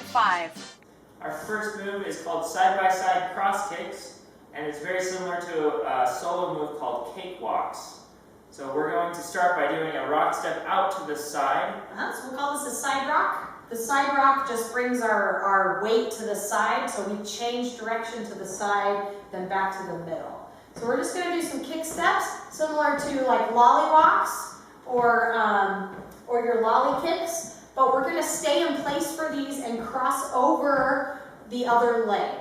5. Our first move is called side-by-side cross kicks, and it's very similar to a solo move called cakewalks. So we're going to start by doing a rock step out to the side. So we'll call this a side rock. The side rock just brings our weight to the side, so we change direction to the side, then back to the middle. So we're just going to do some kick steps, similar to like lollywalks or your lolly kicks, but we're going to stay in place for these and cross over the other leg.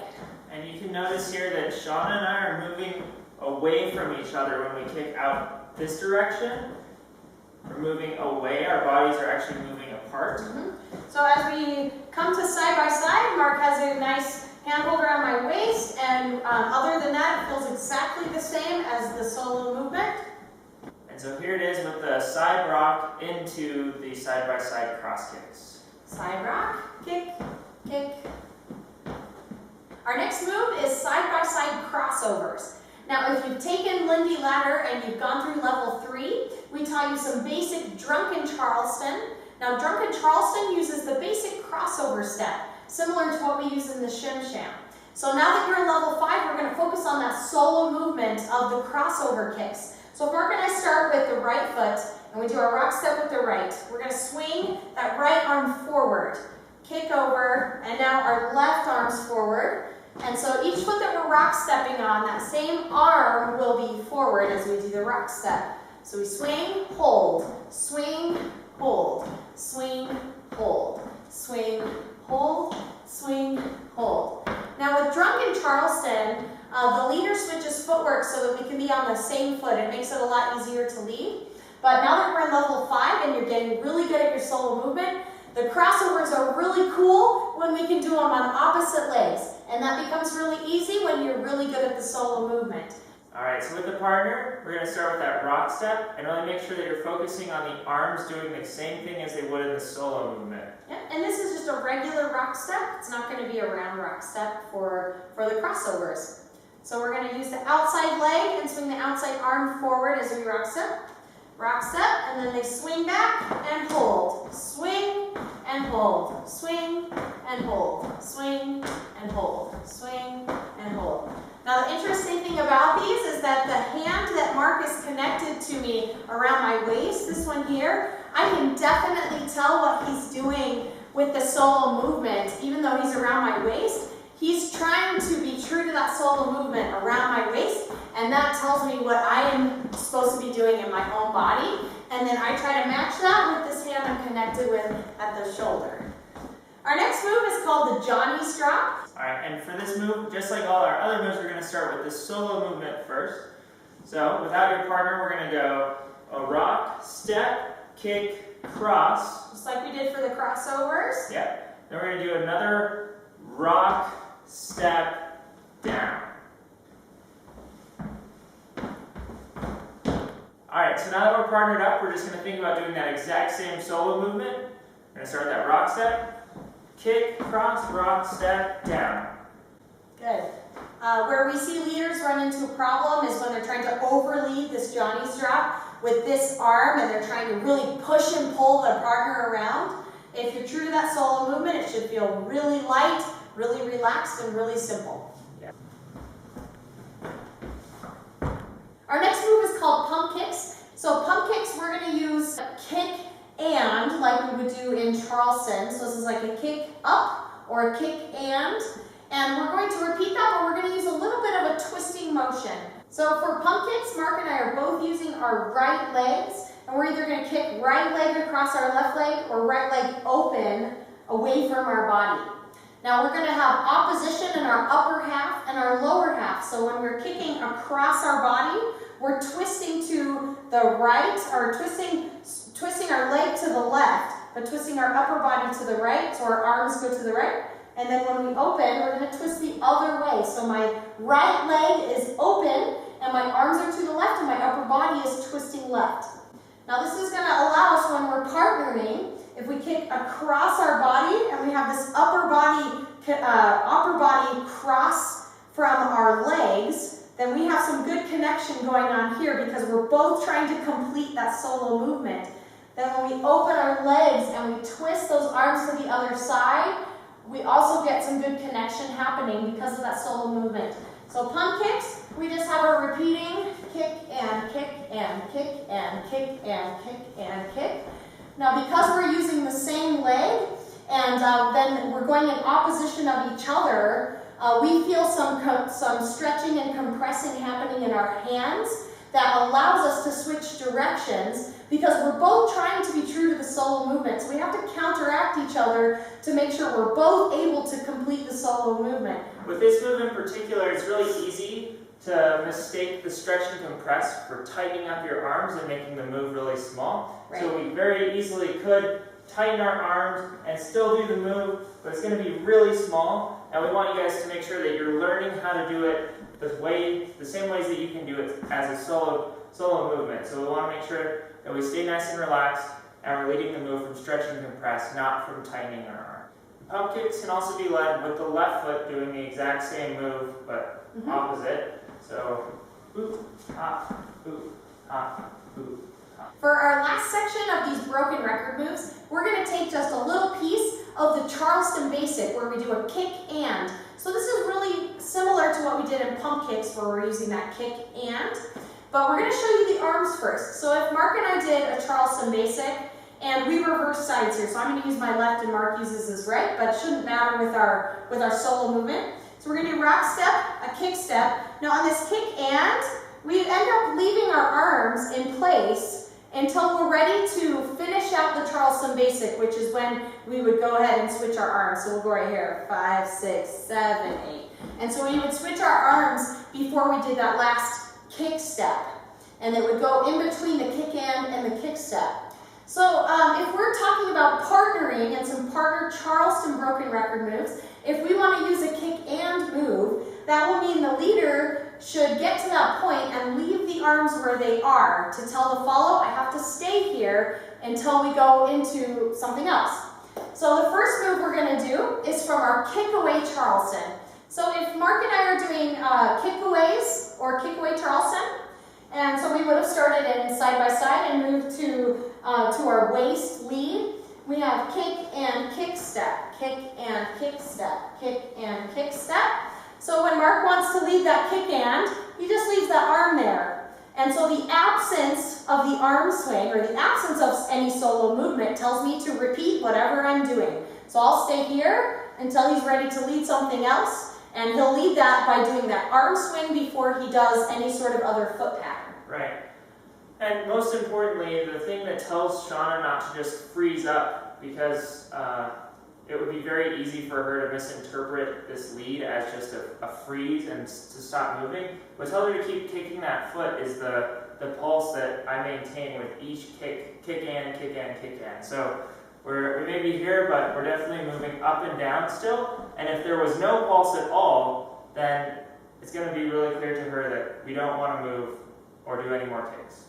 And you can notice here that Shauna and I are moving away from each other when we kick out this direction. We're moving away, our bodies are actually moving apart. So as we come to side by side, Mark has a nice handhold around my waist, and other than that, it feels exactly the same as the solo movement. And so here it is with the side rock into the side-by-side cross kicks. Side rock, kick, kick. Our next move is side-by-side crossovers. Now, if you've taken Lindy Ladder and you've gone through level 3, we taught you some basic drunken Charleston. Now, drunken Charleston uses the basic crossover step, similar to what we use in the shim sham. So now that you're in level 5, we're going to focus on that solo movement of the crossover kicks. So if Mark and I start with the right foot, and we do our rock step with the right, we're going to swing that right arm forward, kick over, and now our left arm's forward. And so each foot that we're rock stepping on, that same arm will be forward as we do the rock step. So we swing, hold, swing, hold, swing, hold, swing, hold, swing, hold. Now with drunken Charleston, the leader switches footwork so that we can be on the same foot. It makes it a lot easier to lead. But now that we're in level 5 and you're getting really good at your solo movement, the crossovers are really cool when we can do them on opposite legs. And that becomes really easy when you're really good at the solo movement. Alright, so with the partner, we're going to start with that rock step and really make sure that you're focusing on the arms doing the same thing as they would in the solo movement. Yeah, and this is just a regular rock step. It's not going to be a round rock step for the crossovers. So we're going to use the outside leg and swing the outside arm forward as we rock step, and then they swing back and hold, swing and hold, swing and hold, swing and hold, swing and hold. Now the interesting thing about these is that the hand that Mark is connected to me around my waist, this one here, I can definitely tell what he's doing with the solo movement, even though he's around my waist. He's trying to be true to that solo movement around my waist, and that tells me what I am supposed to be doing in my own body. And then I try to match that with this hand I'm connected with at the shoulder. Our next move is called the Johnny's drop. Alright, and for this move, just like all our other moves, we're going to start with the solo movement first. So without your partner, we're going to go a rock, step, kick, cross. Just like we did for the crossovers. Yeah. Then we're going to do another rock, step, down. Alright, so now that we're partnered up, we're just going to think about doing that exact same solo movement. We're going to start with that rock step, kick, cross, rock, step, down. Good. Where we see leaders run into a problem is when they're trying to overlead this Johnny's drop with this arm and they're trying to really push and pull their partner around. If you're true to that solo movement, it should feel really light, really relaxed, and really simple. Yeah. Our next move is called pump kicks. So pump kicks, we're going to use a kick and, like we would do in Charleston. So this is like a kick up or a kick and we're going to repeat that, but we're going to use a little bit of a twisting motion. So for pump kicks, Mark and I are both using our right legs, and we're either going to kick right leg across our left leg or right leg open away from our body. Now we're going to have opposition in our upper half and our lower half. So when we're kicking across our body, we're twisting to the right, or twisting our leg to the left, but twisting our upper body to the right, so our arms go to the right. And then when we open, we're going to twist the other way. So my right leg is open, and my arms are to the left, and my upper body is twisting left. Now this is going to allow us, when we're partnering, if we kick across our body, and we have this upper body cross from our legs, then we have some good connection going on here because we're both trying to complete that solo movement. Then when we open our legs and we twist those arms to the other side, we also get some good connection happening because of that solo movement. So pump kicks, we just have a repeating kick and kick and kick and kick and kick and kick. Now because we're using the same leg and then we're going in opposition of each other, we feel some stretching and compressing happening in our hands that allows us to switch directions because we're both trying to be true to the solo movement. So we have to counteract each other to make sure we're both able to complete the solo movement. With this move in particular, it's really easy to mistake the stretch and compress for tightening up your arms and making the move really small. Right. So we very easily could tighten our arms and still do the move, but it's going to be really small. And we want you guys to make sure that you're learning how to do it the same ways that you can do it as a solo movement. So we want to make sure that we stay nice and relaxed and we're leading the move from stretch and compress, not from tightening our arm. Pump kicks can also be led with the left foot doing the exact same move, but opposite. So, boop, hop, boop, hop, boop, hop. For our last section of these broken record moves, we're going to take just a little piece of the Charleston basic where we do a kick and. So this is really similar to what we did in pump kicks where we're using that kick and. But we're going to show you the arms first. So if Mark and I did a Charleston basic and we reverse sides here, so I'm going to use my left and Mark uses his right, but it shouldn't matter with our solo movement. So we're going to do rock step, a kick step. Now on this kick and, we end up leaving our arms in place until we're ready to finish out the Charleston basic, which is when we would go ahead and switch our arms. So we'll go right here, 5, 6, 7, 8. And so we would switch our arms before we did that last kick step. And it would go in between the kick and the kick step. So if we're talking about partnering and some partner Charleston broken record moves, if we want to use a kick and move, that will mean the leader should get to that point and leave the arms where they are to tell the follow, I have to stay here until we go into something else. So the first move we're going to do is from our kick away Charleston. So if Mark and I are doing kick-aways or kick-away Charleston, and so we would have started in side by side and moved to our waist lead. We have kick and kick step, kick and kick step, kick and kick step. So when Mark wants to lead that kick and, he just leaves that arm there. And so the absence of the arm swing or the absence of any solo movement tells me to repeat whatever I'm doing. So I'll stay here until he's ready to lead something else. And he'll lead that by doing that arm swing before he does any sort of other foot pattern. Right. And most importantly, the thing that tells Shauna not to just freeze up, because it would be very easy for her to misinterpret this lead as just a freeze and to stop moving. What tells her to keep kicking that foot is the pulse that I maintain with each kick in, kick in, kick in. So we may be here, but we're definitely moving up and down still. And if there was no pulse at all, then it's going to be really clear to her that we don't want to move or do any more kicks.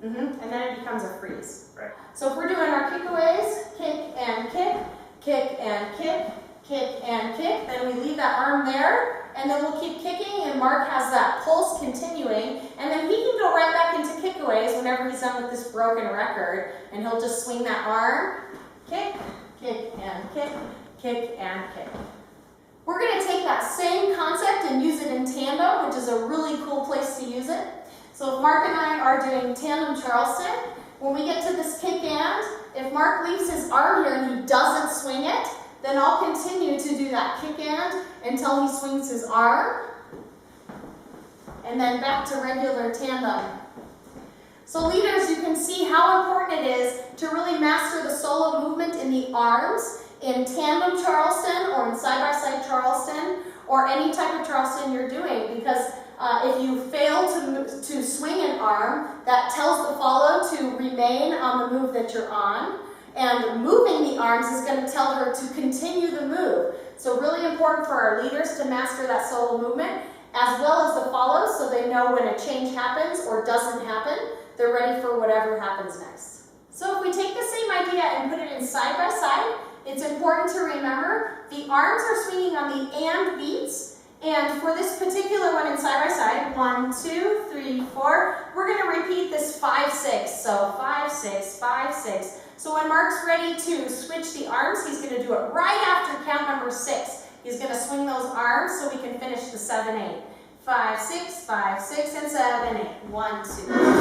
And then it becomes a freeze. Right. So if we're doing our kickaways, kick and kick, kick and kick, kick and kick, then we leave that arm there, and then we'll keep kicking, and Mark has that pulse continuing, and then he can go right back into kickaways whenever he's done with this broken record, and he'll just swing that arm, kick, kick and kick, kick and kick. We're going to take that same concept and use it in tandem, which is a really cool place to use it. So if Mark and I are doing tandem Charleston, when we get to this kick and, if Mark leaves his arm here and he doesn't swing it, then I'll continue to do that kick and until he swings his arm, and then back to regular tandem. So leaders, you can see how important it is to really master the solo movement in the arms in tandem Charleston or in side-by-side Charleston or any type of Charleston you're doing, because if you fail to swing an arm, that tells the follow to remain on the move that you're on, and moving the arms is going to tell her to continue the move. So really important for our leaders to master that solo movement as well as the follow, so they know when a change happens or doesn't happen, they're ready for whatever happens next. So if we take the same idea and put it in side by side, it's important to remember the arms are swinging on the and beats. And for this particular one in side by side, 1, 2, 3, 4, we're going to repeat this 5, 6. So 5, 6, 5, 6. So when Mark's ready to switch the arms, he's going to do it right after count number 6. He's going to swing those arms so we can finish the 7-8. 5, 6, 5, 6, and 7, 8. 1, 2,